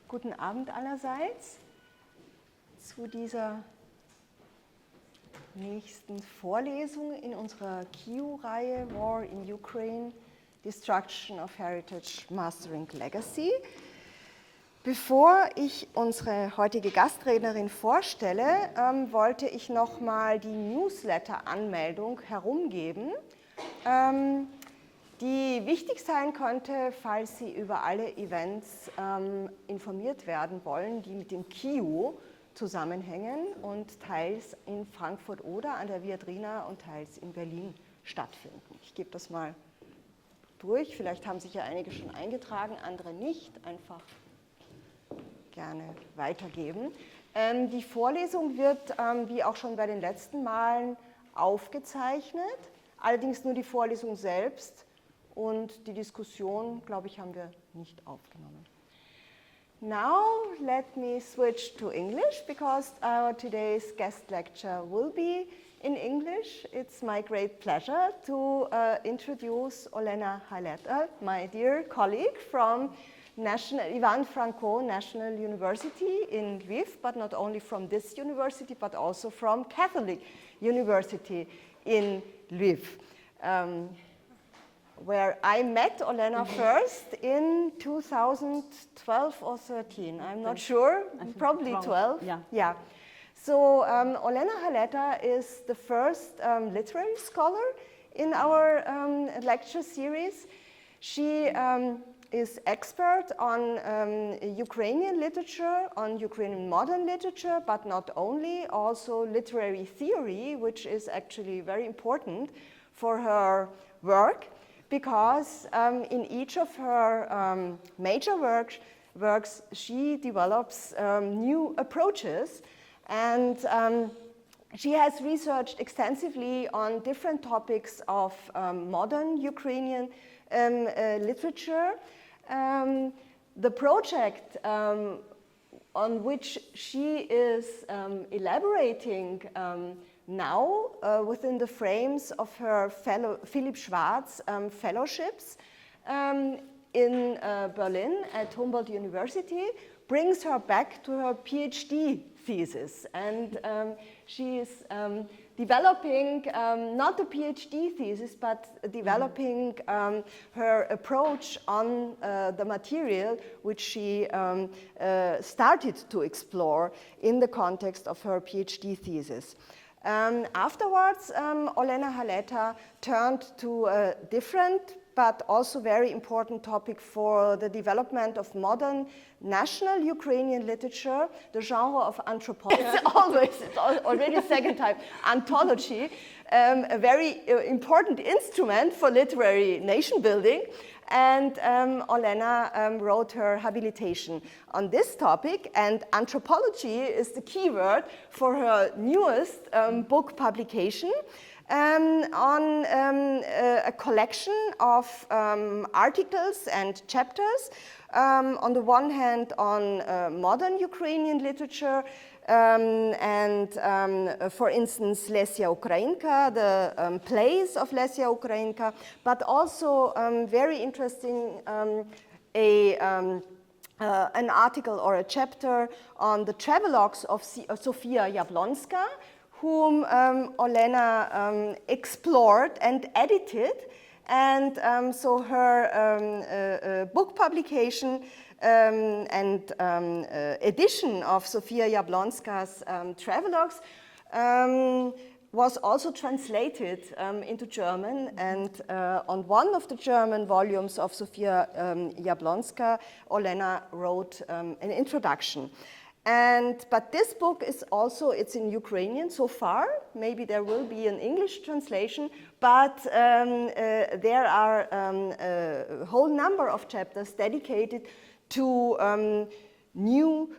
Guten Abend allerseits zu dieser nächsten Vorlesung in unserer KIU-Reihe War in Ukraine, Destruction of Heritage, Mastering Legacy. Bevor ich unsere heutige Gastrednerin vorstelle, wollte ich nochmal die Newsletter-Anmeldung herumgeben, die wichtig sein könnte, falls Sie über alle Events informiert werden wollen, die mit dem KIU zusammenhängen und teils in Frankfurt oder an der Viadrina und teils in Berlin stattfinden. Ich gebe das mal durch, vielleicht haben sich ja einige schon eingetragen, andere nicht, einfach gerne weitergeben. Die Vorlesung wird, wie auch schon bei den letzten Malen, aufgezeichnet, allerdings nur die Vorlesung selbst und die Diskussion, glaube ich, haben wir nicht aufgenommen. Now let me switch to English because our today's guest lecture will be in English. It's my great pleasure to introduce Olena Haleta, my dear colleague from Ivan Franko National University in Lviv, but not only from this university, but also from Catholic University in Lviv, where I met Olena first in 2012 or 13. I'm not sure, probably 12. Yeah. So Olena Haleta is the first literary scholar in our lecture series. She is expert on Ukrainian literature, on Ukrainian modern literature, but not only, also literary theory, which is actually very important for her work, because in each of her major works she develops new approaches, and she has researched extensively on different topics of modern Ukrainian literature. The project on which she is elaborating now within the frames of her Philipp Schwarz fellowships in Berlin at Humboldt University brings her back to her PhD thesis, and she is developing not the PhD thesis, but developing her approach on the material which she started to explore in the context of her PhD thesis. Afterwards, Olena Haleta turned to a different but also very important topic for the development of modern national Ukrainian literature, the genre of anthropology. It's already second time, anthology, a very important instrument for literary nation building. And Olena wrote her habilitation on this topic, and anthropology is the key word for her newest book publication. On a collection of articles and chapters, on the one hand on modern Ukrainian literature, and for instance Lesia Ukrainka, the plays of Lesia Ukrainka, but also very interesting an article or a chapter on the travelogues of Sofia Jablonska, whom Olena explored and edited, and so her book publication and edition of Sofia Jablonska's travelogues was also translated into German, and on one of the German volumes of Sofia Jablonska, Olena wrote an introduction. But this book is also, it's in Ukrainian so far, maybe there will be an English translation, but there are a whole number of chapters dedicated to new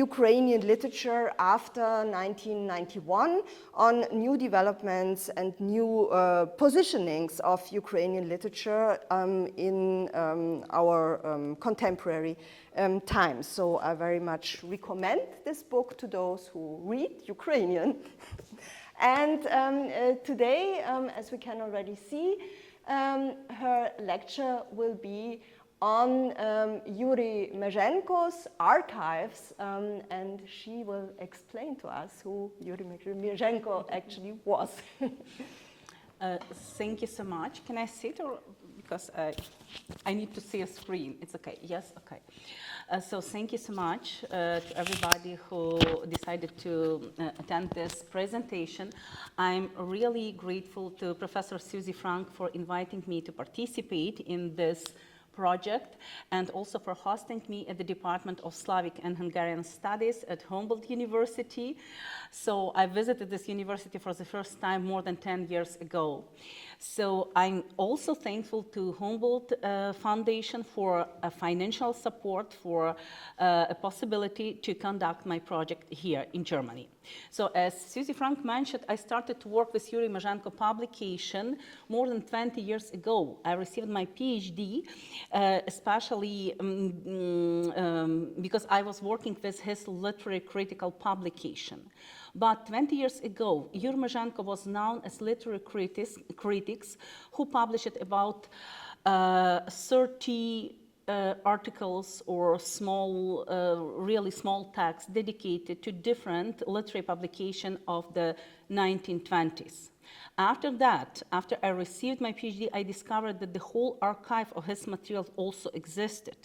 Ukrainian literature after 1991, on new developments and new positionings of Ukrainian literature in our contemporary times. So I very much recommend this book to those who read Ukrainian. And today, as we can already see, her lecture will be on Yuri Mezhenko's archives, and she will explain to us who Yuri Mezhenko actually was. Thank you so much. Can I sit, or because I need to see a screen? It's okay. Yes, okay. So thank you so much to everybody who decided to attend this presentation. I'm really grateful to Professor Susie Frank for inviting me to participate in this project, and also for hosting me at the Department of Slavic and Hungarian Studies at Humboldt University. So I visited this university for the first time more than 10 years ago. So I'm also thankful to Humboldt Foundation for financial support for a possibility to conduct my project here in Germany. So as Susie Frank mentioned, I started to work with Yuri Mezhenko publication more than 20 years ago. I received my PhD, especially because I was working with his literary critical publication. But 20 years ago, Yuri Mezhenko was known as literary critics who published about 30 articles or small, really small texts dedicated to different literary publications of the 1920s. After that, after I received my PhD, I discovered that the whole archive of his material also existed.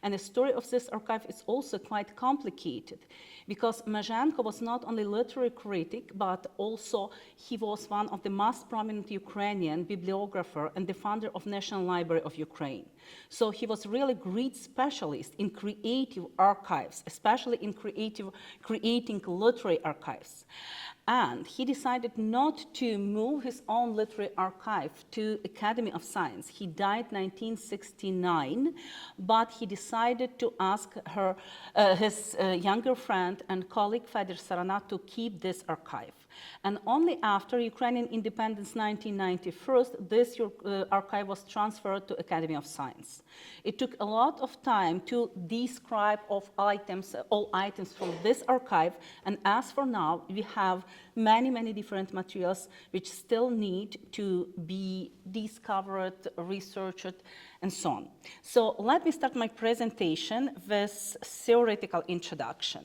And the story of this archive is also quite complicated, because Mezhenko was not only a literary critic, but also he was one of the most prominent Ukrainian bibliographer and the founder of National Library of Ukraine. So he was really a great specialist in creative archives, especially in creating literary archives. And he decided not to move his own literary archive to Academy of Science. He died in 1969, but he decided to ask his younger friend and colleague Fedor Sarana to keep this archive. And only after Ukrainian independence 1991, this archive was transferred to Academy of Science. It took a lot of time to describe all items from this archive, and as for now, we have many different materials which still need to be discovered, researched, and so on. So let me start my presentation with theoretical introduction.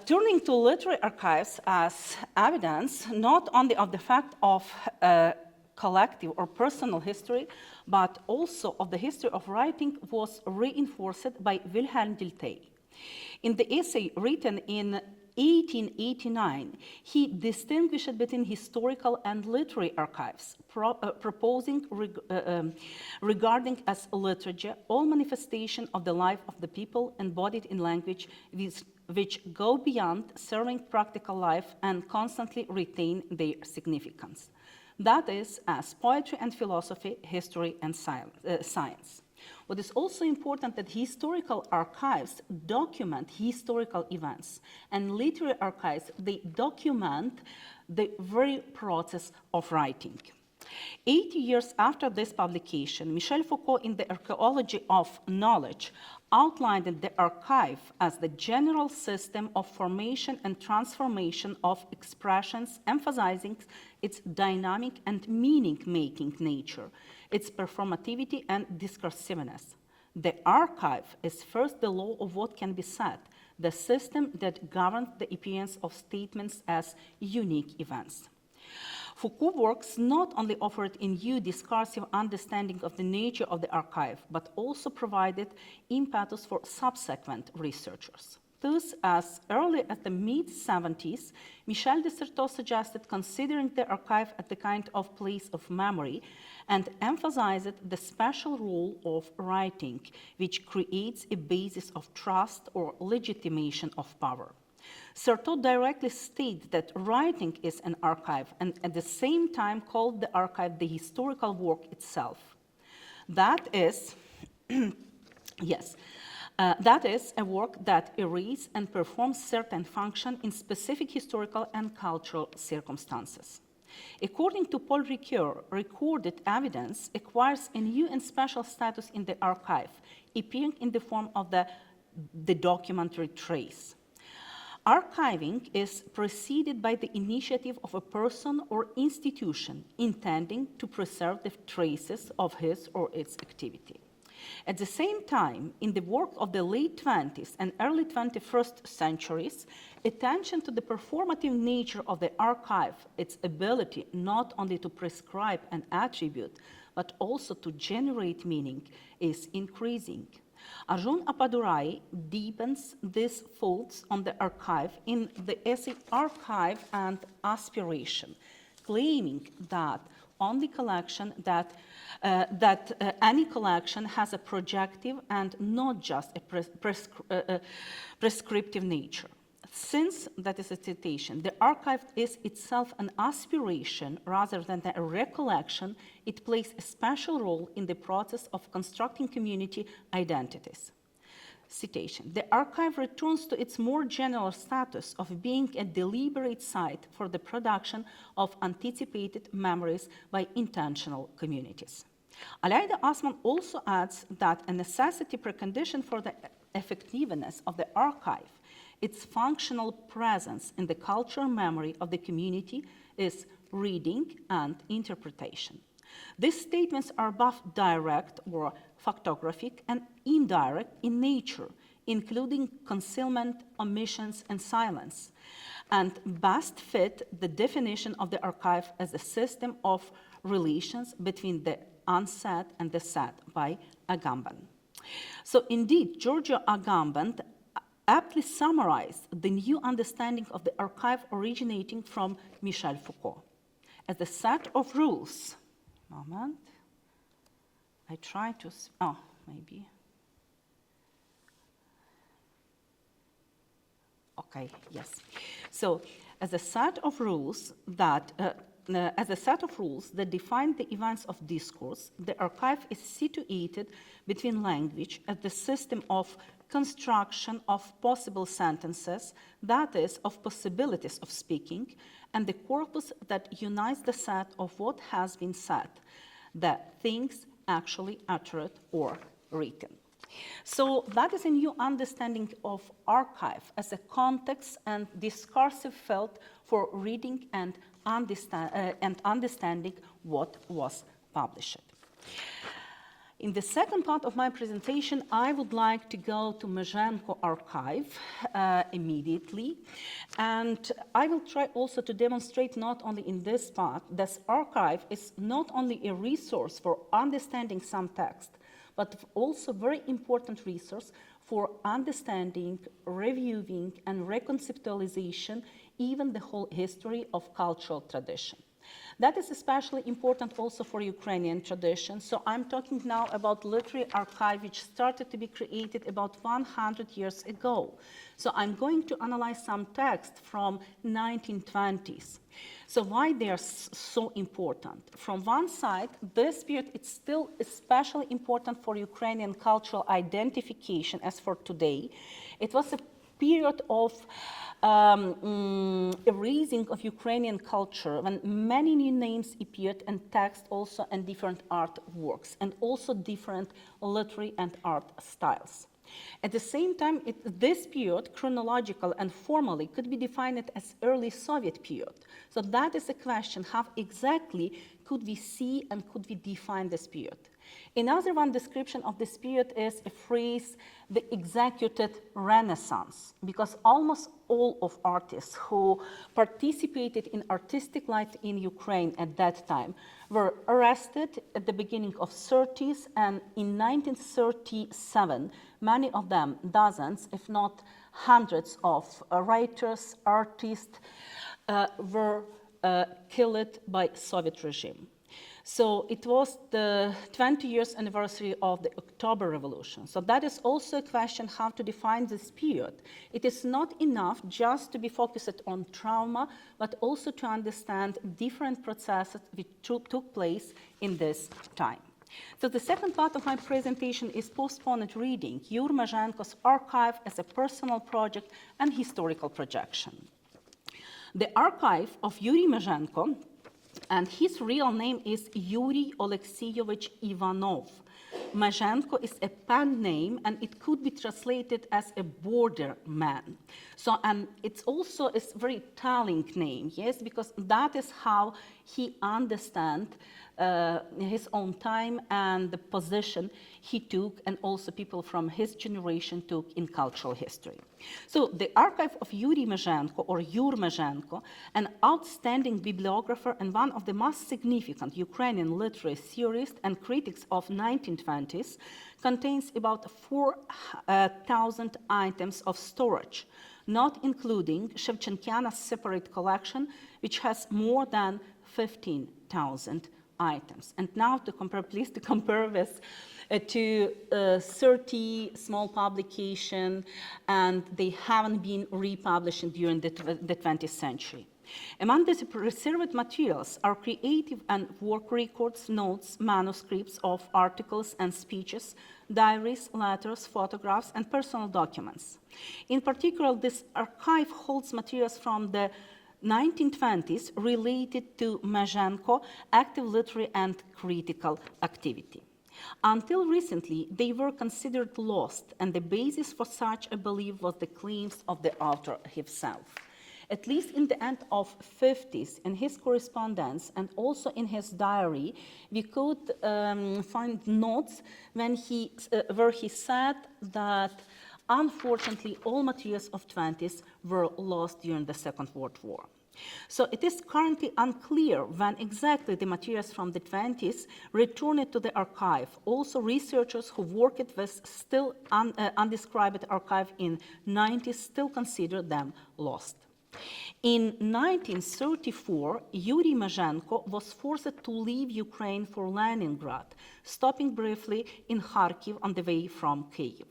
Turning to literary archives as evidence, not only of the fact of collective or personal history, but also of the history of writing, was reinforced by Wilhelm Teil. In the essay written in 1889, he distinguished between historical and literary archives, proposing regarding as literature all manifestation of the life of the people embodied in language which go beyond serving practical life and constantly retain their significance. That is, as poetry and philosophy, history and science. What is also important that historical archives document historical events, and literary archives, they document the very process of writing. 80 years after this publication, Michel Foucault in The Archaeology of Knowledge outlined the archive as the general system of formation and transformation of expressions, emphasizing its dynamic and meaning-making nature, its performativity and discursiveness. The archive is first the law of what can be said, the system that governs the appearance of statements as unique events. Foucault's works not only offered a new discursive understanding of the nature of the archive, but also provided impetus for subsequent researchers. Thus, as early as the mid-70s, Michel de Certeau suggested considering the archive as a kind of place of memory and emphasized the special role of writing, which creates a basis of trust or legitimation of power. Certeau directly states that writing is an archive and at the same time called the archive the historical work itself. That is, that is a work that erases and performs certain function in specific historical and cultural circumstances. According to Paul Ricoeur, recorded evidence acquires a new and special status in the archive, appearing in the form of the documentary trace. Archiving is preceded by the initiative of a person or institution intending to preserve the traces of his or its activity. At the same time, in the work of the late 20th and early 21st centuries, attention to the performative nature of the archive, its ability not only to prescribe an attribute, but also to generate meaning, is increasing. Arjun Appadurai deepens these folds on the archive in the essay Archive and Aspiration, claiming that any collection has a projective and not just a prescriptive nature. Since, that is a citation, the archive is itself an aspiration rather than a recollection, it plays a special role in the process of constructing community identities. Citation, the archive returns to its more general status of being a deliberate site for the production of anticipated memories by intentional communities. Aleida Osman also adds that a necessity precondition for the effectiveness of the archive, its functional presence in the cultural memory of the community, is reading and interpretation. These statements are both direct or factographic and indirect in nature, including concealment, omissions, and silence, and best fit the definition of the archive as a system of relations between the unsaid and the said by Agamben. So indeed, Giorgio Agamben aptly summarized the new understanding of the archive originating from Michel Foucault as a set of rules. Moment. I try to, maybe. Okay, yes. So, as a set of rules that define the events of discourse, the archive is situated between language as the system of construction of possible sentences, that is, of possibilities of speaking, and the corpus that unites the set of what has been said, the things actually uttered or written. So that is a new understanding of archive as a context and discursive field for reading and understanding what was published. In the second part of my presentation, I would like to go to Mezhenko archive immediately. And I will try also to demonstrate not only in this part, this archive is not only a resource for understanding some text, but also very important resource for understanding, reviewing, and reconceptualization, even the whole history of cultural tradition. That is especially important also for Ukrainian tradition. So I'm talking now about literary archive, which started to be created about 100 years ago. So I'm going to analyze some text from 1920s. So why they are so important? From one side, this period is still especially important for Ukrainian cultural identification as for today. It was a period of erasing of Ukrainian culture when many new names appeared and text also and different art works and also different literary and art styles. At the same time, this period, chronological and formally, could be defined as early Soviet period. So that is a question, how exactly could we see and could we define this period? Another one description of this period is a phrase, the executed Renaissance, because almost all of artists who participated in artistic life in Ukraine at that time were arrested at the beginning of 30s, and in 1937, many of them, dozens, if not hundreds of writers, artists, were killed by Soviet regime. So it was the 20 years anniversary of the October Revolution. So that is also a question how to define this period. It is not enough just to be focused on trauma, but also to understand different processes which took place in this time. So the second part of my presentation is postponed reading, Yuri Mezhenko's archive as a personal project and historical projection. The archive of Yuri Mezhenko, and his real name is Yuri Alexeyevich Ivanov. Mezhenko is a pen name, and it could be translated as a border man. So, and it's also a very telling name, yes, because that is how he understands his own time and the position he took, and also people from his generation took in cultural history. So the archive of Yuri Mezhenko, or Yuri Mezhenko, an outstanding bibliographer and one of the most significant Ukrainian literary theorists and critics of 1920s, contains about 4,000 items of storage, not including Shevchenkiana's separate collection, which has more than 15,000 items. And now to compare, please to compare this to 30 small publications, and they haven't been republished during the 20th century. Among the preserved materials are creative and work records, notes, manuscripts of articles and speeches, diaries, letters, photographs, and personal documents. In particular, this archive holds materials from the 1920s related to Mezhenko active literary and critical activity. Until recently, they were considered lost, and the basis for such a belief was the claims of the author himself. At least in the end of 50s, in his correspondence and also in his diary, we could find notes when where he said that unfortunately all materials of 20s were lost during the Second World War. So it is currently unclear when exactly the materials from the 20s returned to the archive. Also, researchers who worked with still undescribed archive in 90s still consider them lost. In 1934, Yuri Mezhenko was forced to leave Ukraine for Leningrad, stopping briefly in Kharkiv on the way from Kyiv.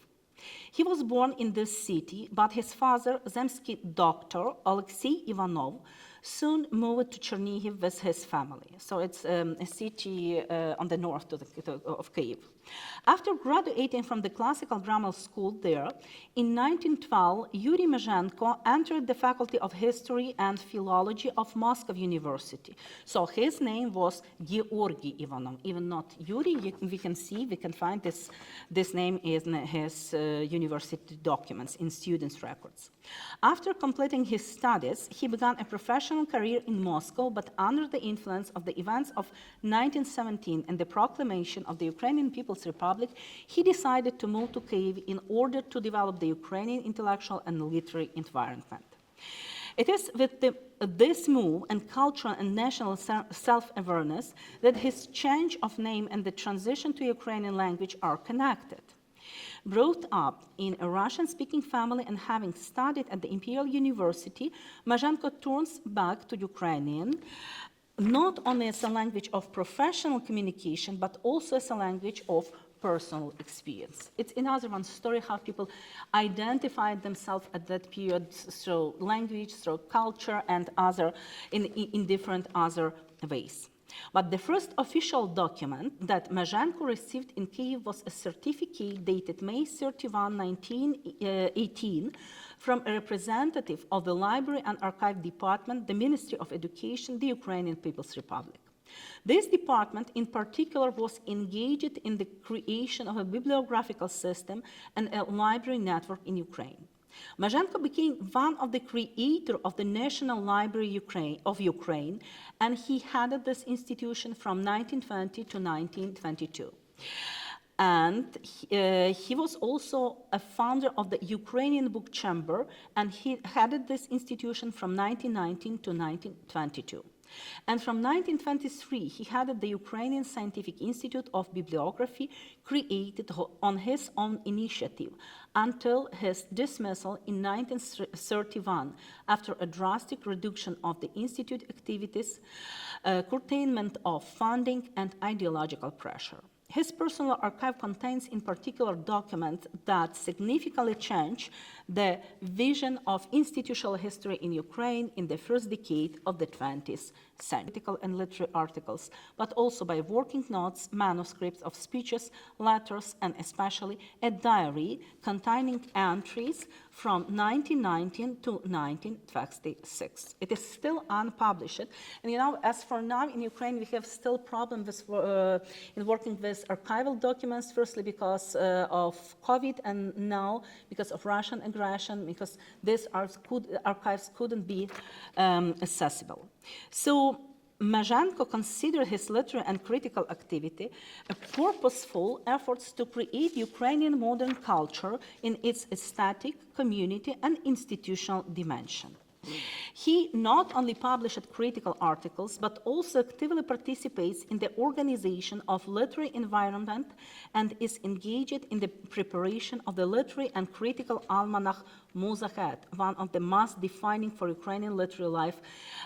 He was born in this city, but his father, Zemsky doctor Alexei Ivanov, soon moved to Chernihiv with his family. So it's a city on the north of Kyiv. After graduating from the classical drama school there, in 1912, Yuri Mezhenko entered the Faculty of History and Philology of Moscow University. So his name was Georgy Ivanov, even not Yuri. We can find this name in his university documents, in students' records. After completing his studies, he began a professional career in Moscow, but under the influence of the events of 1917 and the proclamation of the Ukrainian People's Republic, he decided to move to Kyiv in order to develop the Ukrainian intellectual and literary environment. It is with this move and cultural and national self-awareness that his change of name and the transition to Ukrainian language are connected. Brought up in a Russian-speaking family and having studied at the Imperial University, Mezhenko turns back to Ukrainian, not only as a language of professional communication, but also as a language of personal experience. It's another one story how people identified themselves at that period through language, through culture, and in different other ways. But the first official document that Mezhenko received in Kyiv was a certificate dated May 31, 1918, from a representative of the Library and Archive Department, the Ministry of Education, the Ukrainian People's Republic. This department, in particular, was engaged in the creation of a bibliographical system and a library network in Ukraine. Mezhenko became one of the creators of the National Library of Ukraine, and he headed this institution from 1920 to 1922. And he was also a founder of the Ukrainian Book Chamber, and he headed this institution from 1919 to 1922. And from 1923, he headed the Ukrainian Scientific Institute of Bibliography, created on his own initiative, until his dismissal in 1931, after a drastic reduction of the institute activities, curtailment of funding, and ideological pressure. His personal archive contains in particular documents that significantly change the vision of institutional history in Ukraine in the first decade of the 20th century. Political and literary articles, but also by working notes, manuscripts of speeches, letters, and especially a diary containing entries from 1919 to 1926. It is still unpublished. And you know, as for now in Ukraine, we have still problems in working with archival documents, firstly because of COVID, and now because of Russian aggression, because these archives couldn't be accessible. So Mezhenko considered his literary and critical activity a purposeful effort to create Ukrainian modern culture in its aesthetic, community, and institutional dimension. He not only published critical articles, but also actively participates in the organization of literary environment and is engaged in the preparation of the literary and critical almanac Muzahet, one of the most defining for Ukrainian literary life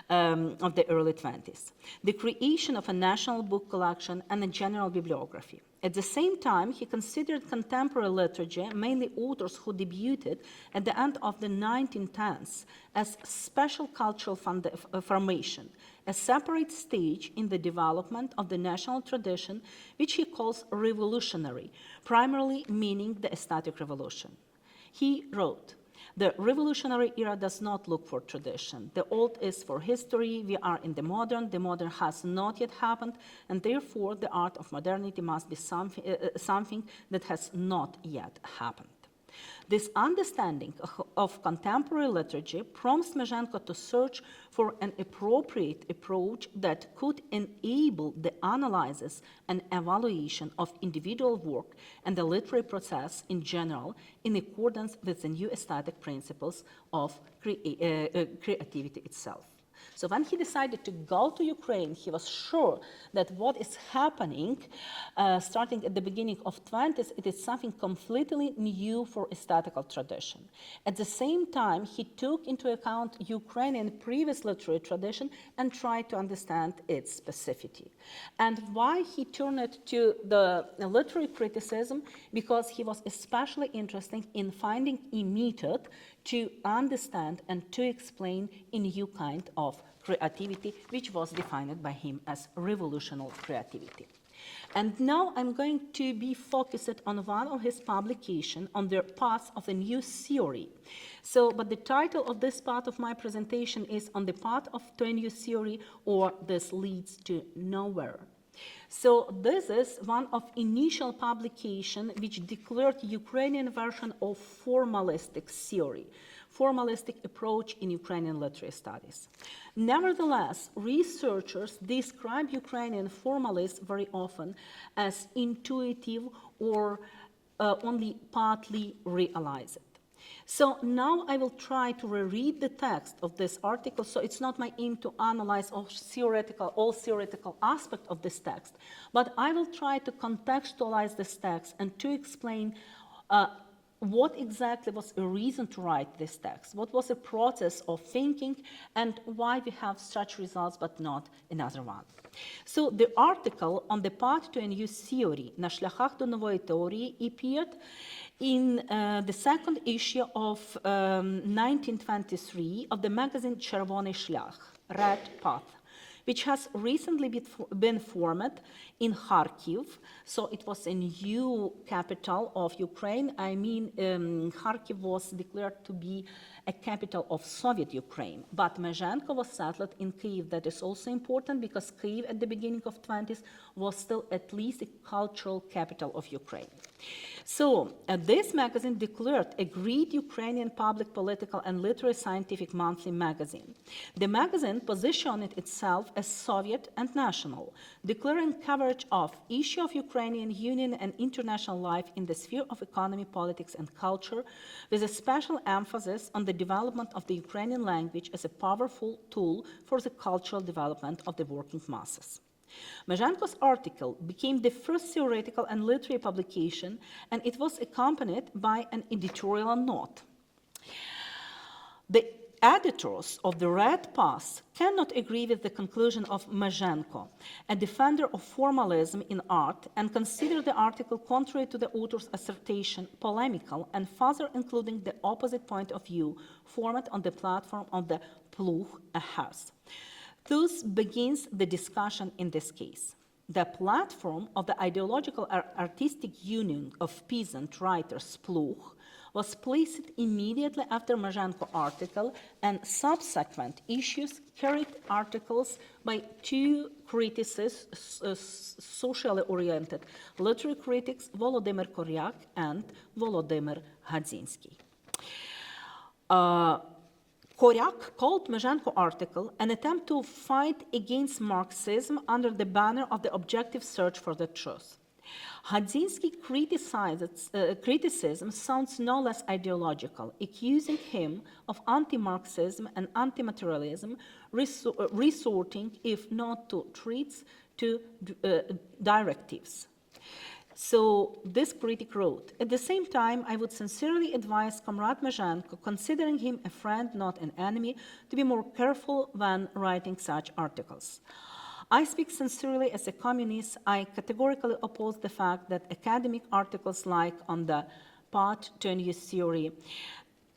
of the early 20s, the creation of a national book collection and a general bibliography. At the same time, he considered contemporary literature, mainly authors who debuted at the end of the 1910s, as special cultural formation, a separate stage in the development of the national tradition, which he calls revolutionary, primarily meaning the aesthetic revolution. He wrote, "The revolutionary era does not look for tradition. The old is for history. We are in the modern has not yet happened, and therefore the art of modernity must be something that has not yet happened." This understanding of contemporary literature prompts Mezhenko to search for an appropriate approach that could enable the analysis and evaluation of individual work and the literary process in general in accordance with the new aesthetic principles of creativity itself. So when he decided to go to Ukraine, he was sure that what is happening, starting at the beginning of 20s, it is something completely new for aesthetical tradition. At the same time, he took into account Ukrainian previous literary tradition and tried to understand its specificity. And why he turned to the literary criticism? Because he was especially interested in finding a method to understand and to explain a new kind of creativity, which was defined by him as revolutionary creativity. And now I'm going to be focused on one of his publications on the path of a new theory. But the title of this part of my presentation is On the Path to a New Theory, or This Leads to Nowhere. So this is one of initial publication which declared Ukrainian version of formalistic theory, formalistic approach in Ukrainian literary studies. Nevertheless, researchers describe Ukrainian formalists very often as intuitive or only partly realized. So now I will try to reread the text of this article. So it's not my aim to analyze all theoretical aspects of this text, but I will try to contextualize this text and to explain what exactly was a reason to write this text, what was a process of thinking, and why we have such results but not another one. So the article On the Path to a New Theory, На шляхах до нової теорії, appeared in the second issue of 1923 of the magazine Червоний шлях, Red Path, which has recently been formed in Kharkiv. So it was a new capital of Ukraine. I mean, Kharkiv was declared to be a capital of Soviet Ukraine, but Mezhenko was settled in Kyiv. That is also important because Kyiv at the beginning of 20s was still at least a cultural capital of Ukraine. So this magazine declared a great Ukrainian public, political, and literary scientific monthly magazine. The magazine positioned itself as Soviet and national, declaring coverage of issue of Ukrainian Union and international life in the sphere of economy, politics, and culture, with a special emphasis on the development of the Ukrainian language as a powerful tool for the cultural development of the working masses. Mezhenko's article became the first theoretical and literary publication, and it was accompanied by an editorial note. The editors of the Red Path cannot agree with the conclusion of Mezhenko, a defender of formalism in art, and consider the article contrary to the author's assertion, polemical, and further including the opposite point of view formed on the platform of the Pluh, a house. Thus begins the discussion in this case. The platform of the ideological artistic union of peasant writers, Pluh, was placed immediately after Mezhenko article, and subsequent issues carried articles by two critics, socially oriented literary critics, Volodymyr Koryak and Volodymyr Hadzinsky. Koryak called Mezhenko article an attempt to fight against Marxism under the banner of the objective search for the truth. Hadzinsky criticism sounds no less ideological, accusing him of anti-Marxism and anti-materialism, resorting, if not to threats, to directives. So this critic wrote, at the same time, I would sincerely advise Comrade Mezhenko, considering him a friend, not an enemy, to be more careful when writing such articles. I speak sincerely as a communist. I categorically oppose the fact that academic articles like on the path to a new theory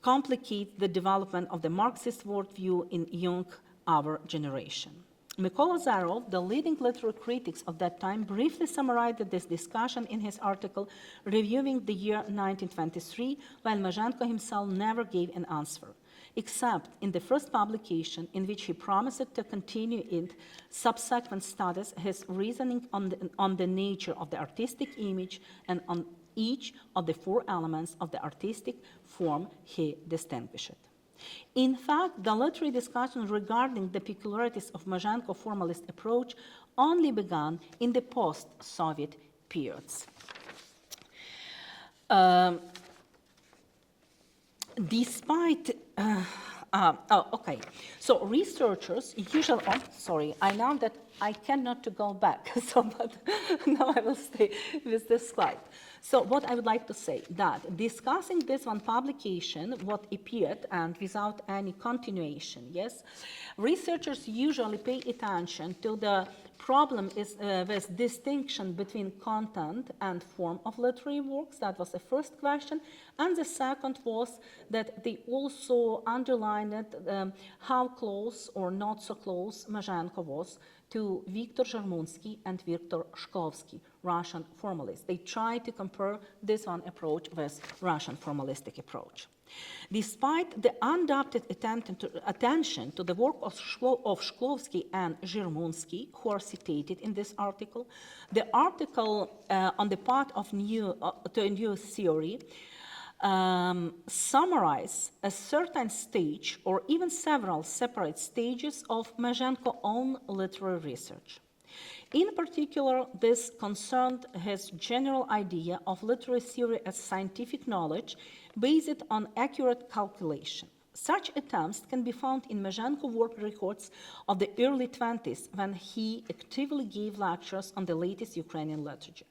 complicate the development of the Marxist worldview in young our generation. Mykola Azarov, the leading literary critic of that time, briefly summarized this discussion in his article reviewing the year 1923, while Mezhenko himself never gave an answer, except in the first publication in which he promised to continue in subsequent studies his reasoning on the nature of the artistic image and on each of the four elements of the artistic form he distinguished. In fact, the literary discussion regarding the peculiarities of Mezhenko's formalist approach only began in the post-Soviet periods. So researchers usually, I know that I cannot to go back, but now I will stay with this slide. So what I would like to say that discussing this one publication, what appeared and without any continuation, yes, researchers usually pay attention to the problem is with distinction between content and form of literary works. That was the first question. And the second was that they also underlined how close or not so close Mezhenko was to Viktor Zhermunsky and Viktor Shklovsky, Russian formalists. They tried to compare this one approach with Russian formalistic approach. Despite the undoubted attention to the work of Shklovsky and Zhermunsky, who are cited in this article, the article on the part of to a new theory summarize a certain stage or even several separate stages of Mezhenko's own literary research. In particular, this concerned his general idea of literary theory as scientific knowledge based on accurate calculation. Such attempts can be found in Mezhenko's work records of the early 20s, when he actively gave lectures on the latest Ukrainian literature.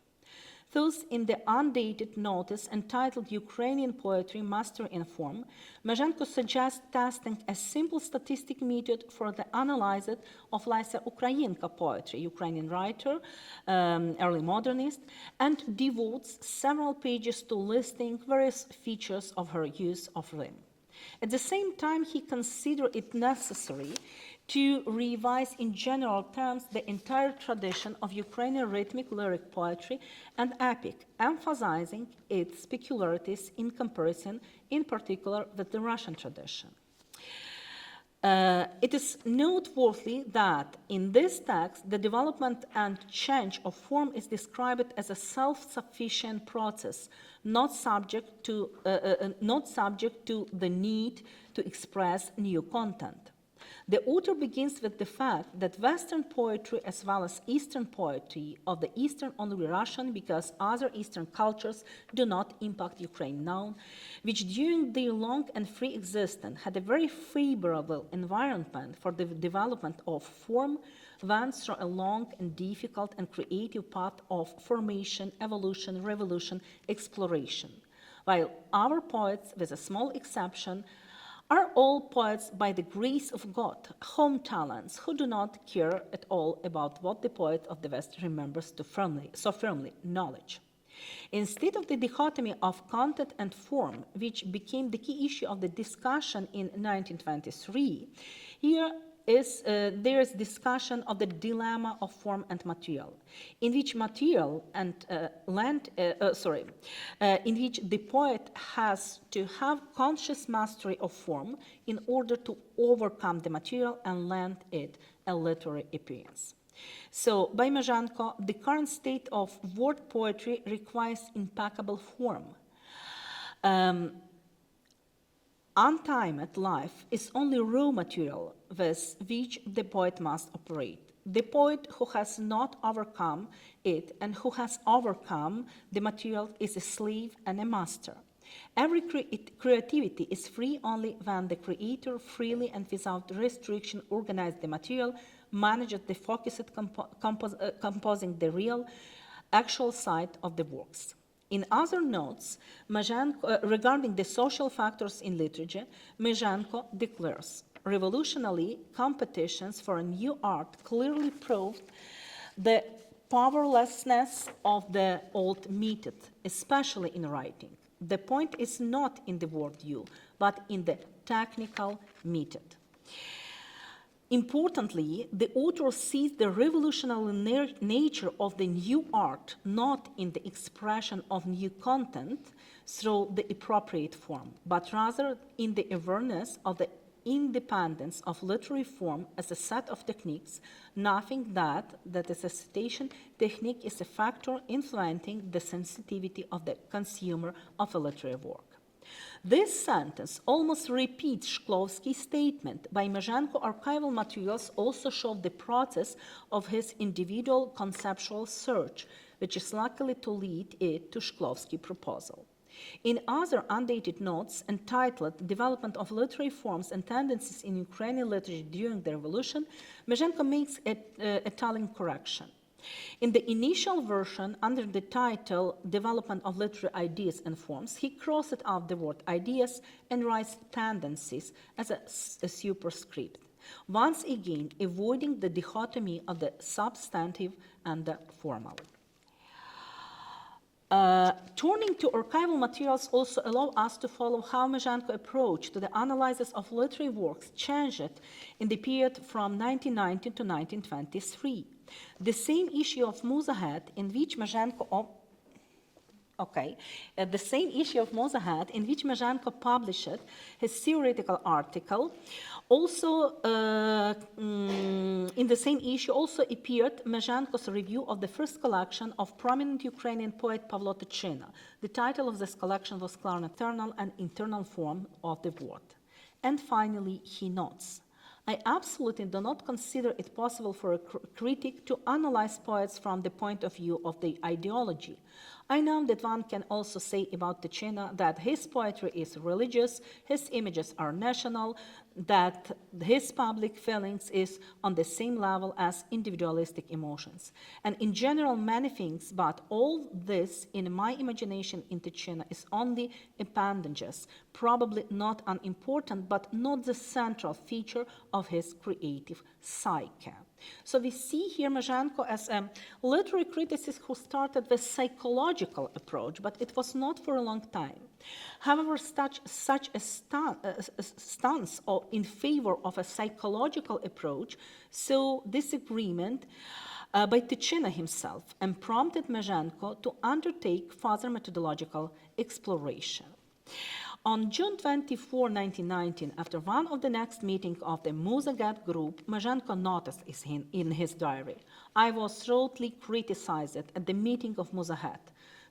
Thus, in the undated notice entitled Ukrainian Poetry, Mastery and Form, Mezhenko suggests testing a simple statistic method for the analysis of Lisa Ukrainka poetry, Ukrainian writer, early modernist, and devotes several pages to listing various features of her use of rhyme. At the same time, he considered it necessary to revise in general terms the entire tradition of Ukrainian rhythmic lyric poetry and epic, emphasizing its peculiarities in comparison, in particular, with the Russian tradition. It is noteworthy that in this text, the development and change of form is described as a self-sufficient process, not subject to the need to express new content. The author begins with the fact that Western poetry as well as Eastern poetry of the Eastern only Russian because other Eastern cultures do not impact Ukraine now, which during their long and free existence had a very favorable environment for the development of form, went through a long and difficult and creative path of formation, evolution, revolution, exploration, while our poets, with a small exception, are all poets by the grace of God, home talents who do not care at all about what the poet of the West remembers so firmly, knowledge. Instead of the dichotomy of content and form, which became the key issue of the discussion in 1923, there is discussion of the dilemma of form and material, in which material and in which the poet has to have conscious mastery of form in order to overcome the material and lend it a literary appearance. So, by Mezhenko, the current state of word poetry requires impeccable form. Untimed life is only raw material with which the poet must operate. The poet who has not overcome it and who has overcome the material is a slave and a master. Every creativity is free only when the creator freely and without restriction organizes the material, manages the focused composing the real, actual side of the works. In other notes, regarding the social factors in literature, Mezhenko declares, revolutionary competitions for a new art clearly proved the powerlessness of the old method, especially in writing. The point is not in the word you, but in the technical method. Importantly, the author sees the revolutionary nature of the new art not in the expression of new content through the appropriate form, but rather in the awareness of the independence of literary form as a set of techniques, nothing that is a citation technique is a factor influencing the sensitivity of the consumer of a literary work. This sentence almost repeats Shklovsky's statement. By Mezhenko, archival materials also show the process of his individual conceptual search, which is likely to lead it to Shklovsky's proposal. In other undated notes entitled Development of Literary Forms and Tendencies in Ukrainian Literature During the Revolution, Mezhenko makes a telling correction. In the initial version, under the title Development of Literary Ideas and Forms, he crossed out the word ideas and writes tendencies as a superscript, once again avoiding the dichotomy of the substantive and the formal. Turning to archival materials also allow us to follow how Mezhenko's approach to the analysis of literary works changed in the period from 1919 to 1923. The same issue of Musahead in which Mezhenko published his theoretical article, also in the same issue also appeared Mezhenko's review of the first collection of prominent Ukrainian poet Pavlo Tychina. The title of this collection was External and Internal Form of the Word. And finally, he notes, I absolutely do not consider it possible for a critic to analyze poets from the point of view of the ideology. I know that one can also say about Tychina that his poetry is religious, his images are national, that his public feelings is on the same level as individualistic emotions. And in general, many things, but all this in my imagination in Tychina is only appendages, probably not unimportant, but not the central feature of his creative psyche. So we see here Mezhenko as a literary criticist who started with psychological approach, but it was not for a long time. However, such a stance in favor of a psychological approach saw disagreement by Tychina himself and prompted Mezhenko to undertake further methodological exploration. On June 24, 1919, after one of the next meetings of the Musahead group, Mezhenko noticed in his diary, I was thoroughly criticized at the meeting of Musahead.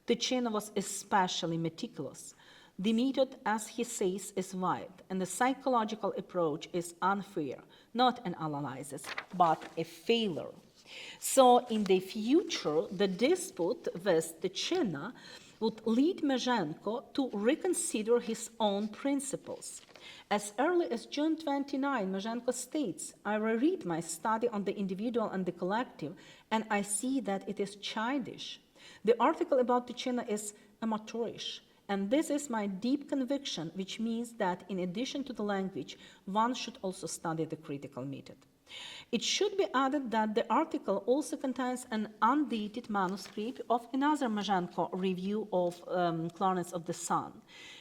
Tychina was especially meticulous. The method, as he says, is wide, and the psychological approach is unfair, not an analysis, but a failure. So in the future, the dispute with Tychina would lead Mezhenko to reconsider his own principles. As early as June 29, Mezhenko states, I reread my study on the individual and the collective, and I see that it is childish. The article about Tychina is amateurish, and this is my deep conviction, which means that in addition to the language, one should also study the critical method. It should be added that the article also contains an undated manuscript of another Mezhenko review of Clarence of the Sun,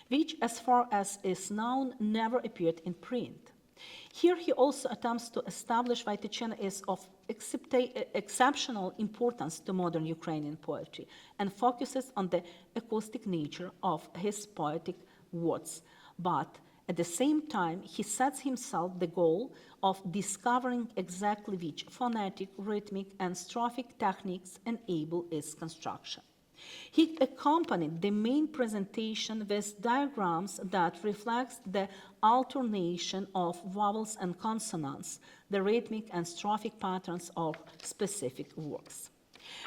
which, as far as is known, never appeared in print. Here he also attempts to establish why Tychina is of exceptional importance to modern Ukrainian poetry and focuses on the acoustic nature of his poetic words. But at the same time, he sets himself the goal of discovering exactly which phonetic, rhythmic, and strophic techniques enable its construction. He accompanied the main presentation with diagrams that reflects the alternation of vowels and consonants, the rhythmic and strophic patterns of specific works.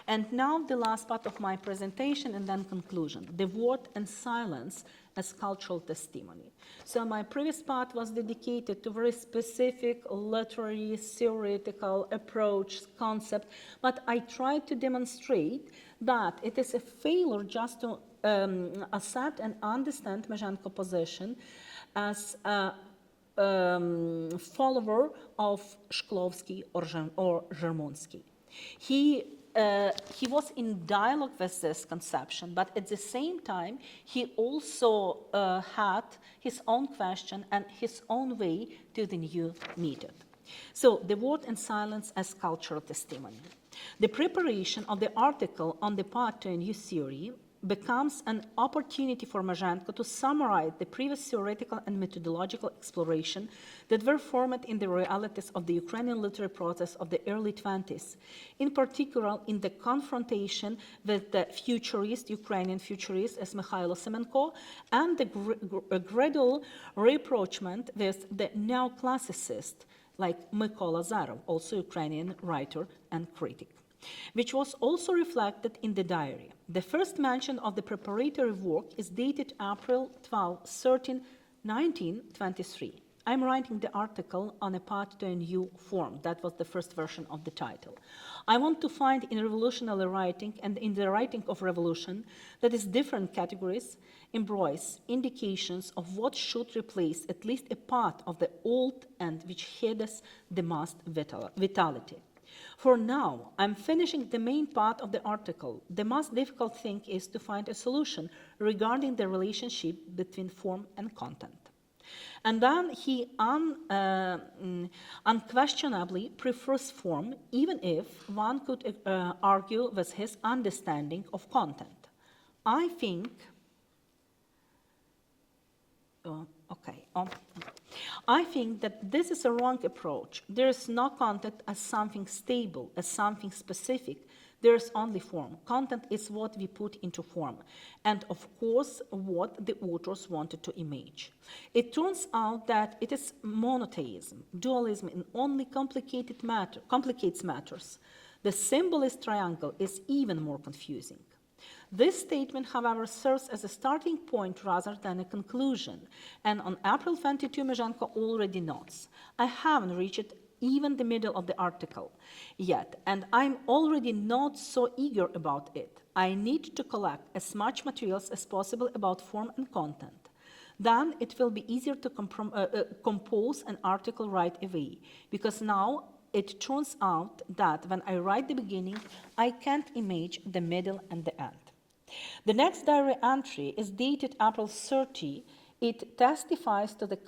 And now the last part of my presentation and then conclusion, the word and silence as cultural testimony. So my previous part was dedicated to very specific literary, theoretical approach, concept, but I tried to demonstrate that it is a failure just to accept and understand Mezhenko position as a follower of Shklovsky or Zhermonsky. He was in dialogue with this conception, but at the same time, he also had his own question and his own way to the new method. So, the word and silence as cultural testimony. The preparation of the article on the path to a new theory becomes an opportunity for Mezhenko to summarize the previous theoretical and methodological exploration that were formed in the realities of the Ukrainian literary process of the early 20s, in particular in the confrontation with the futurist, Ukrainian futurist as Mikhailo Semenko, and the gradual rapprochement with the neoclassicist like Mykola Azarov, also Ukrainian writer and critic, which was also reflected in the diary. The first mention of the preparatory work is dated April 13, 1923. I'm writing the article on a path to a new form. That was the first version of the title. I want to find in revolutionary writing and in the writing of revolution that is different categories embrace indications of what should replace at least a part of the old and which has the most vitality. For now, I'm finishing the main part of the article. The most difficult thing is to find a solution regarding the relationship between form and content. And then he unquestionably prefers form, even if one could argue with his understanding of content. I think, I think that this is a wrong approach. There is no content as something stable, as something specific. There is only form. Content is what we put into form, and of course, what the authors wanted to image. It turns out that it is monotheism, dualism in only complicates matters. The symbolist triangle is even more confusing. This statement, however, serves as a starting point rather than a conclusion, and on April 22, Mezhenko already notes, I haven't reached even the middle of the article yet, and I'm already not so eager about it. I need to collect as much materials as possible about form and content. Then it will be easier to compose an article right away, because now it turns out that when I write the beginning, I can't image the middle and the end. The next diary entry is dated April 30. It testifies to the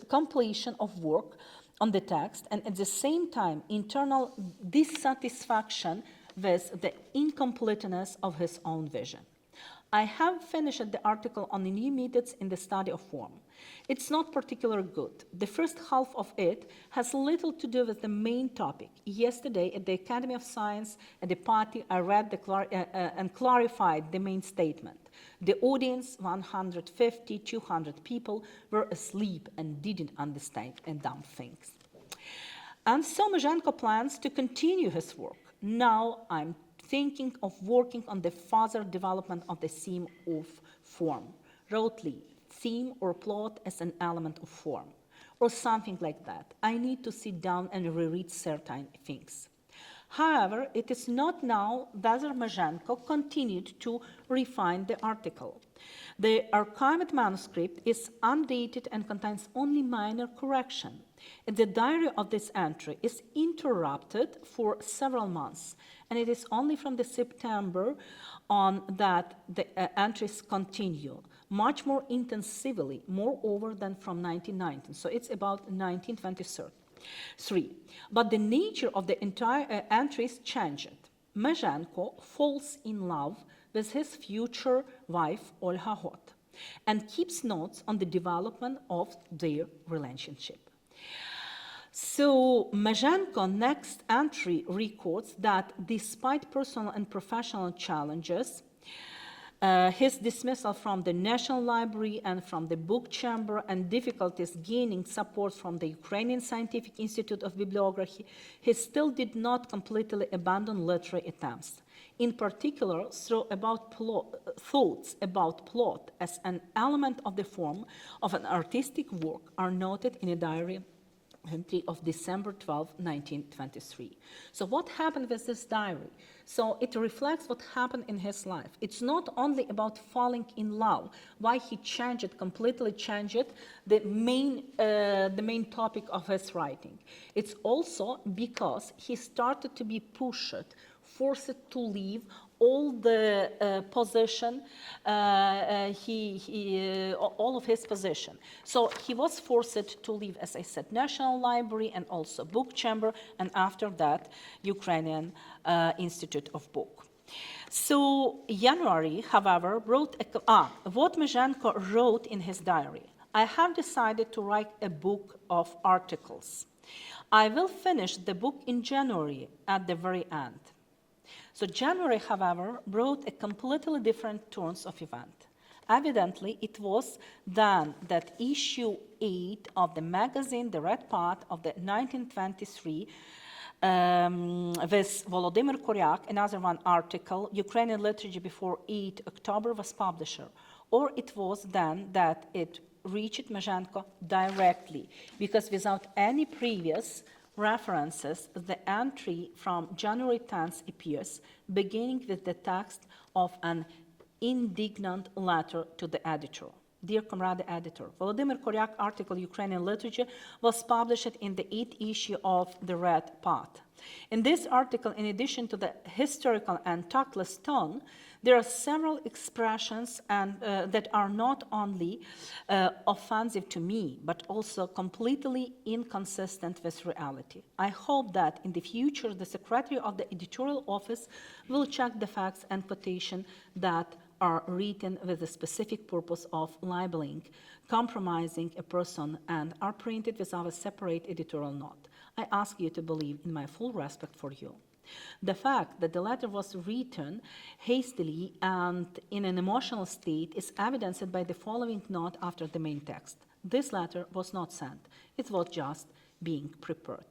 completion of work on the text and at the same time internal dissatisfaction with the incompleteness of his own vision. I have finished the article on the new methods in the study of form. It's not particularly good. The first half of it has little to do with the main topic. Yesterday at the Academy of Science at the party, I read and clarified the main statement. The audience, 150, 200 people, were asleep and didn't understand dumb things. And so Mezhenko plans to continue his work. Now I'm thinking of working on the further development of the theme of form, broadly, theme or plot as an element of form, or something like that. I need to sit down and reread certain things. However, it is not now whether Mezhenko continued to refine the article. The archived manuscript is undated and contains only minor correction. The diary of this entry is interrupted for several months, and it is only from the September on that the entries continue, much more intensively, moreover than from 1919. So it's about 1923. But the nature of the entire entries changed. Mezhenko falls in love with his future wife, Olha Hot, and keeps notes on the development of their relationship. So Mezhenko next entry records that despite personal and professional challenges, his dismissal from the National Library and from the book chamber and difficulties gaining support from the Ukrainian Scientific Institute of Bibliography, he still did not completely abandon literary attempts. In particular, thoughts about plot as an element of the form of an artistic work are noted in a diary entry of December 12, 1923. So what happened with this diary? So it reflects what happened in his life. It's not only about falling in love, why he completely changed the main topic of his writing. It's also because he started to be pushed, forced to leave all the position, all of his position. So he was forced to leave, as I said, National Library and also book chamber, and after that, Ukrainian Institute of Book. So January, however, wrote what Mezhenko wrote in his diary. I have decided to write a book of articles. I will finish the book in January at the very end. So January, however, brought a completely different turns of event. Evidently, it was then that issue 8 of the magazine, The Red Part of the 1923, with Volodymyr Koryak, another one article, Ukrainian Literature before 8 October was published. Or it was then that it reached Mezhenko directly, because without any previous references, the entry from January 10th appears, beginning with the text of an indignant letter to the editor. Dear comrade editor, Volodymyr Koryak article Ukrainian Literature was published in the 8th issue of The Red Part. In this article, in addition to the historical and tactless tone, there are several expressions that are not only offensive to me, but also completely inconsistent with reality. I hope that in the future, the secretary of the editorial office will check the facts and quotation that are written with the specific purpose of libeling, compromising a person, and are printed without a separate editorial note. I ask you to believe in my full respect for you. The fact that the letter was written hastily and in an emotional state is evidenced by the following note after the main text. This letter was not sent. It was just being prepared.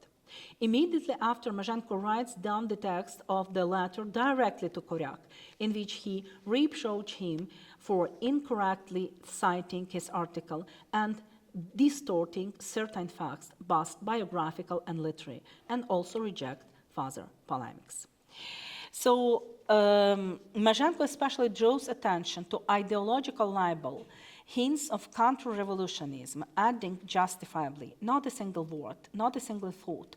Immediately after, Mezhenko writes down the text of the letter directly to Koryak, in which he reproached him for incorrectly citing his article and distorting certain facts, both biographical and literary, and also reject further polemics. So Mezhenko especially draws attention to ideological libel, hints of counter-revolutionism, adding justifiably, not a single word, not a single thought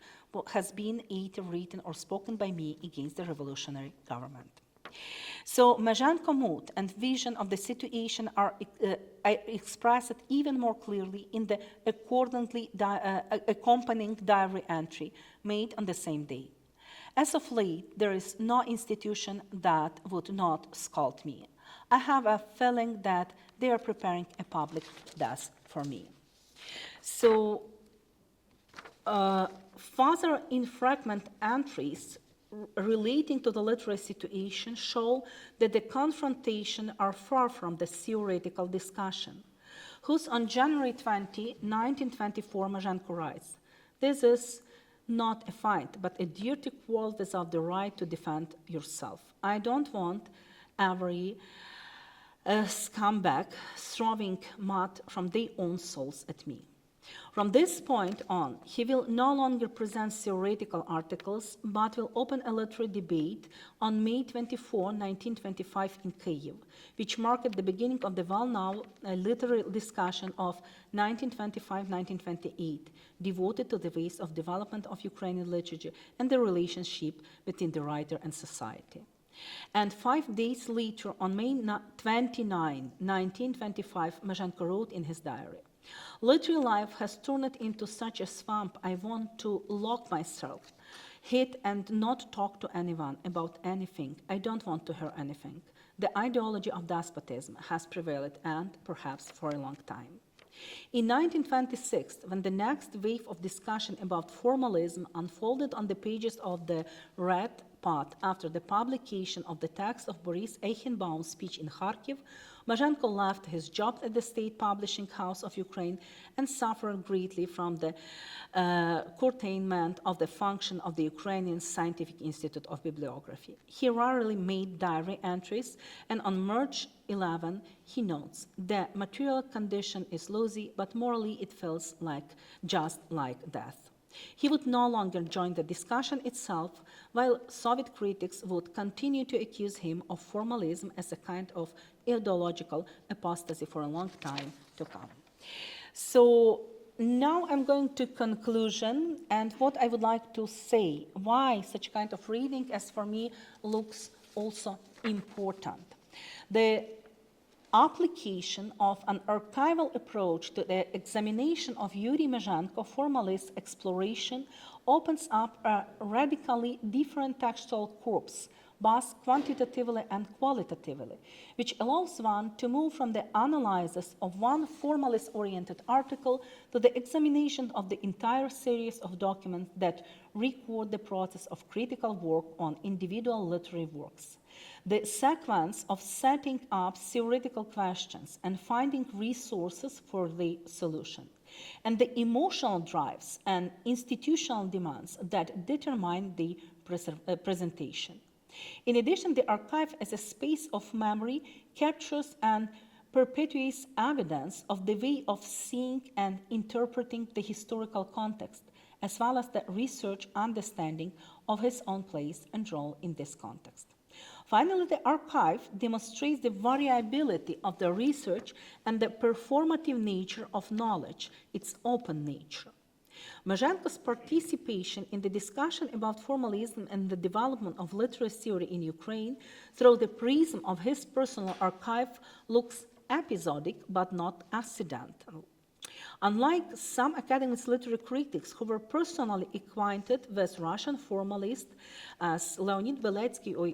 has been either written or spoken by me against the revolutionary government. So Mezhenko's mood and vision of the situation are expressed even more clearly in the accompanying diary entry made on the same day. As of late, there is no institution that would not scold me. I have a feeling that they are preparing a public death for me. So, further infragment entries relating to the literary situation show that the confrontation are far from the theoretical discussion, whose on January 20, 1924, Mezhenko writes, "This is not a fight, but a dirty quarrel without the right to defend yourself. I don't want every scumbag throwing mud from their own souls at me." From this point on, he will no longer present theoretical articles, but will open a literary debate on May 24, 1925 in KIU, which marked the beginning of the well-known literary discussion of 1925-1928, devoted to the ways of development of Ukrainian literature and the relationship between the writer and society. And 5 days later, on May 29, 1925, Mezhenko wrote in his diary, "Literary life has turned into such a swamp I want to lock myself, hid and not talk to anyone about anything. I don't want to hear anything. The ideology of despotism has prevailed, and perhaps for a long time." In 1926, when the next wave of discussion about formalism unfolded on the pages of the Red Pot after the publication of the text of Boris Eichenbaum's speech in Kharkiv, Mezhenko left his job at the State Publishing House of Ukraine and suffered greatly from the curtailment of the function of the Ukrainian Scientific Institute of Bibliography. He rarely made diary entries, and on March 11, he notes, "The material condition is lousy, but morally it feels just like death." He would no longer join the discussion itself, while Soviet critics would continue to accuse him of formalism as a kind of ideological apostasy for a long time to come. So now I'm going to conclusion, and what I would like to say, why such kind of reading, as for me, looks also important. The application of an archival approach to the examination of Yuri Mezhenko formalist exploration opens up a radically different textual corpus, both quantitatively and qualitatively, which allows one to move from the analysis of one formalist-oriented article to the examination of the entire series of documents that record the process of critical work on individual literary works. The sequence of setting up theoretical questions and finding resources for the solution, and the emotional drives and institutional demands that determine the presentation. In addition, the archive as a space of memory captures and perpetuates evidence of the way of seeing and interpreting the historical context, as well as the research understanding of his own place and role in this context. Finally, the archive demonstrates the variability of the research and the performative nature of knowledge, its open nature. Mezhenko's participation in the discussion about formalism and the development of literary theory in Ukraine through the prism of his personal archive looks episodic but not accidental. Unlike some academic literary critics who were personally acquainted with Russian formalists as Leonid Beletsky or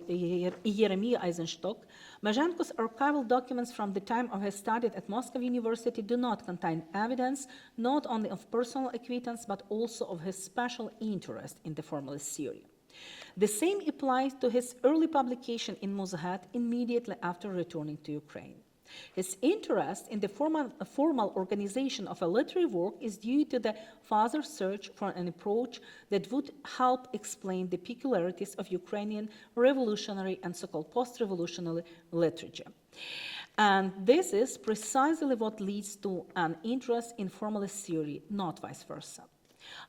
Yeremy Eisenstock, Mezhenko's archival documents from the time of his study at Moscow University do not contain evidence not only of personal acquaintance but also of his special interest in the formalist theory. The same applies to his early publication in Moshat immediately after returning to Ukraine. His interest in the formal organization of a literary work is due to the father's search for an approach that would help explain the peculiarities of Ukrainian revolutionary and so-called post-revolutionary literature. And this is precisely what leads to an interest in formalist theory, not vice versa.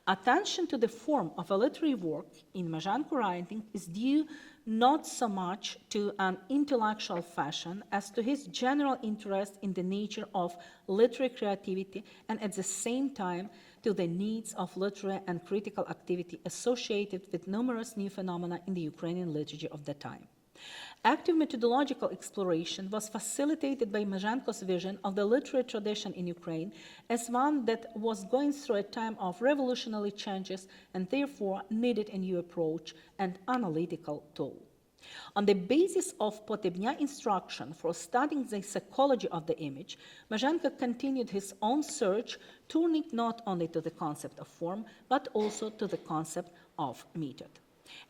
Attention to the form of a literary work in Mezhenko writing is due not so much to an intellectual fashion as to his general interest in the nature of literary creativity and at the same time to the needs of literary and critical activity associated with numerous new phenomena in the Ukrainian literature of the time. Active methodological exploration was facilitated by Mezhenko's vision of the literary tradition in Ukraine as one that was going through a time of revolutionary changes and therefore needed a new approach and analytical tool. On the basis of Potebnya instruction for studying the psychology of the image, Mezhenko continued his own search, turning not only to the concept of form, but also to the concept of method.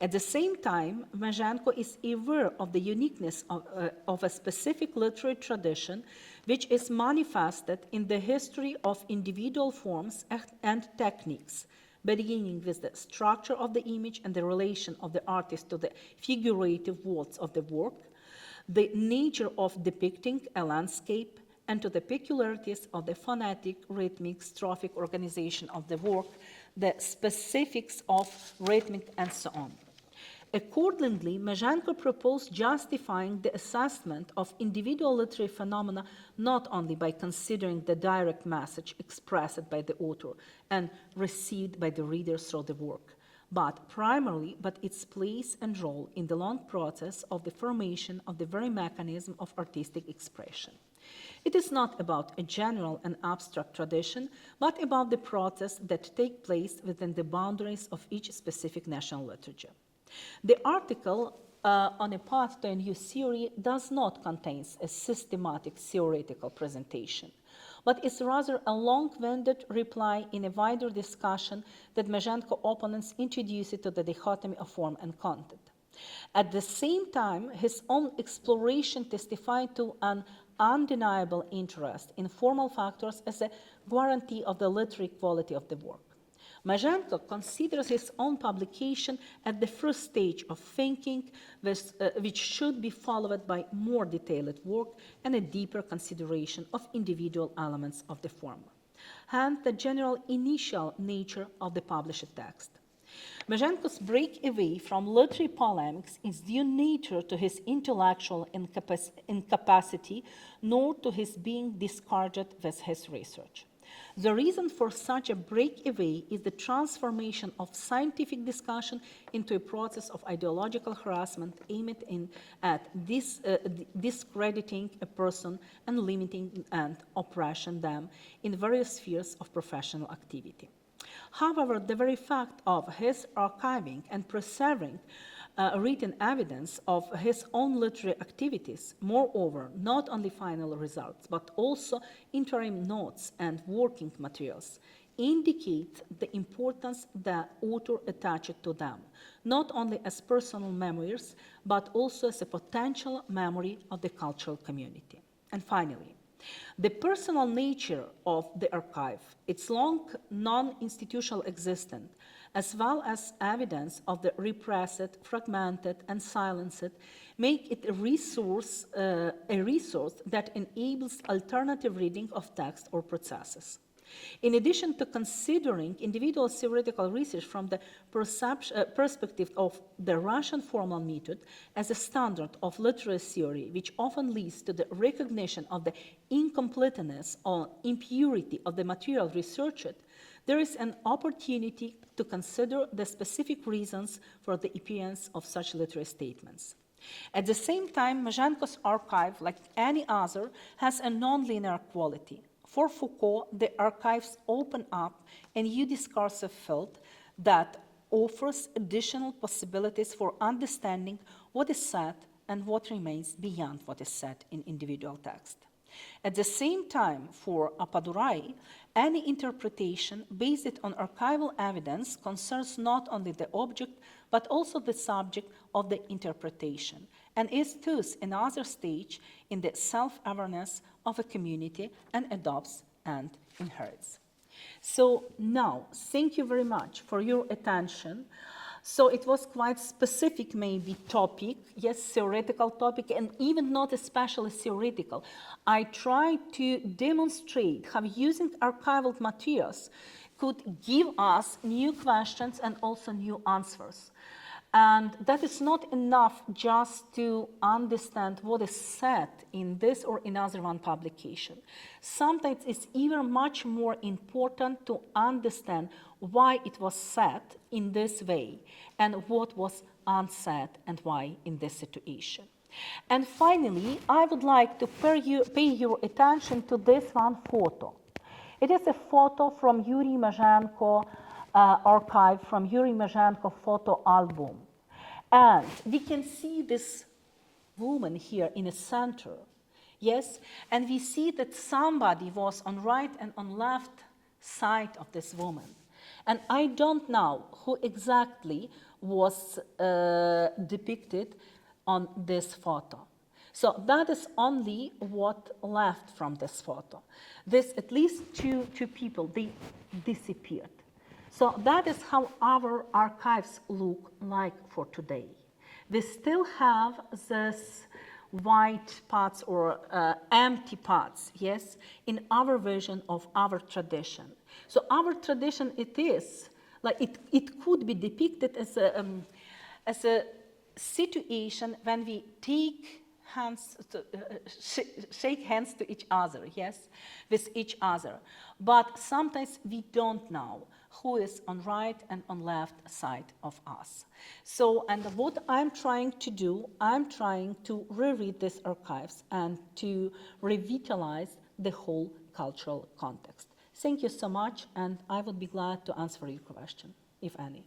At the same time, Mezhenko is aware of the uniqueness of a specific literary tradition which is manifested in the history of individual forms and techniques, beginning with the structure of the image and the relation of the artist to the figurative words of the work, the nature of depicting a landscape, and to the peculiarities of the phonetic, rhythmic, strophic organization of the work, the specifics of rhythmic, and so on. Accordingly, Mezhenko proposed justifying the assessment of individual literary phenomena not only by considering the direct message expressed by the author and received by the reader through the work, but primarily by its place and role in the long process of the formation of the very mechanism of artistic expression. It is not about a general and abstract tradition, but about the process that takes place within the boundaries of each specific national literature. The article on a path to a new theory does not contain a systematic theoretical presentation. but is rather a long-winded reply in a wider discussion that Mezhenko opponents introduce to the dichotomy of form and content. At the same time, his own exploration testified to an undeniable interest in formal factors as a guarantee of the literary quality of the work. Mezhenko considers his own publication at the first stage of thinking, which should be followed by more detailed work and a deeper consideration of individual elements of the former. Hence, the general initial nature of the published text. Mezhenko's break away from literary polemics is due neither to his intellectual incapacity nor to his being discarded with his research. The reason for such a breakaway is the transformation of scientific discussion into a process of ideological harassment aimed at discrediting a person and limiting and oppressing them in various spheres of professional activity. However, the very fact of his archiving and preserving written evidence of his own literary activities, moreover, not only final results, but also interim notes and working materials, indicate the importance the author attached to them, not only as personal memoirs, but also as a potential memory of the cultural community. And finally, the personal nature of the archive, its long non-institutional existence, as well as evidence of the repressed, fragmented, and silenced, make it a resource that enables alternative reading of text or processes. In addition to considering individual theoretical research from the perspective of the Russian formal method as a standard of literary theory, which often leads to the recognition of the incompleteness or impurity of the material researched, there is an opportunity to consider the specific reasons for the appearance of such literary statements. At the same time, Mezhenko's archive, like any other, has a non-linear quality. For Foucault, the archives open up a new discursive field that offers additional possibilities for understanding what is said and what remains beyond what is said in individual text. At the same time, for Appadurai, any interpretation based on archival evidence concerns not only the object, but also the subject of the interpretation, and is thus another stage in the self-awareness of a community and adopts and inherits. So now, thank you very much for your attention. So it was quite specific, maybe, topic, yes, theoretical topic, and even not especially theoretical. I tried to demonstrate how using archival materials could give us new questions and also new answers. And that is not enough just to understand what is said in this or in other one publication. Sometimes it's even much more important to understand why it was said in this way and what was unsaid and why in this situation. And finally, I would like to pay your attention to this one photo. It is a photo from Yuri Mezhenko archive, from Yuri Mezhenko photo album. And we can see this woman here in the center, yes? And we see that somebody was on right and on left side of this woman. And I don't know who exactly was depicted on this photo. So that is only what left from this photo. This, at least two people, they disappeared. So that is how our archives look like for today. We still have this white parts or empty parts, yes, in our version of our tradition. So our tradition, it is, like it could be depicted as a situation when we take hands to, shake hands to each other, yes, with each other. But sometimes we don't know who is on right and on left side of us. So, and what I'm trying to do, I'm trying to reread these archives and to revitalize the whole cultural context. Thank you so much, and I would be glad to answer your question, if any.